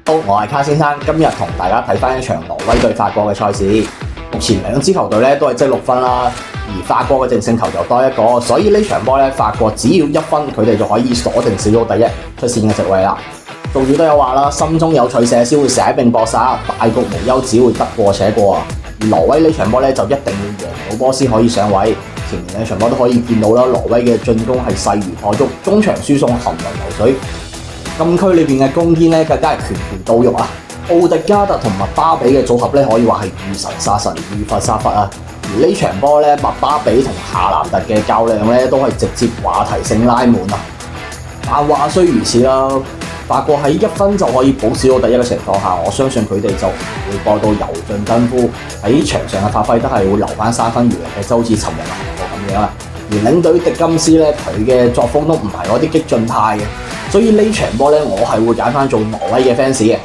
好，我係卡先生，今日同大家睇翻一場挪威對法國嘅賽事。目前兩支球隊咧都係積6分啦，而法國嘅淨勝球就多一個，所以呢場波咧法國只要1分，佢哋就可以鎖定小組第一出線嘅席位啦。俗語都有話啦，心中有取捨先會捨命搏殺，大局無憂只會得過且過啊。而挪威呢場波咧就一定要贏到波先可以上位。前面兩場波都可以見到啦，挪威嘅進攻係勢如破竹，中場輸送行雲流水。禁區裏邊嘅攻堅咧，更加係拳拳到肉啊！奧迪加特同麥巴比嘅組合咧，可以話係遇神殺神，遇佛殺佛啊！而呢場波咧，麥巴比同夏蘭特嘅較量咧，都係直接話題性拉滿啊！但話雖如此啦，法國喺1分就可以保小組第一嘅情況下，我相信佢哋就唔會過到油盡燈枯，喺場上嘅發揮都係會留翻3分餘力嘅，就好似尋日韓國咁樣啊！而領隊迪金斯咧，佢嘅作風都唔係嗰啲激進派嘅。所以呢場波咧，我係會揀翻做挪威嘅 fans 嘅。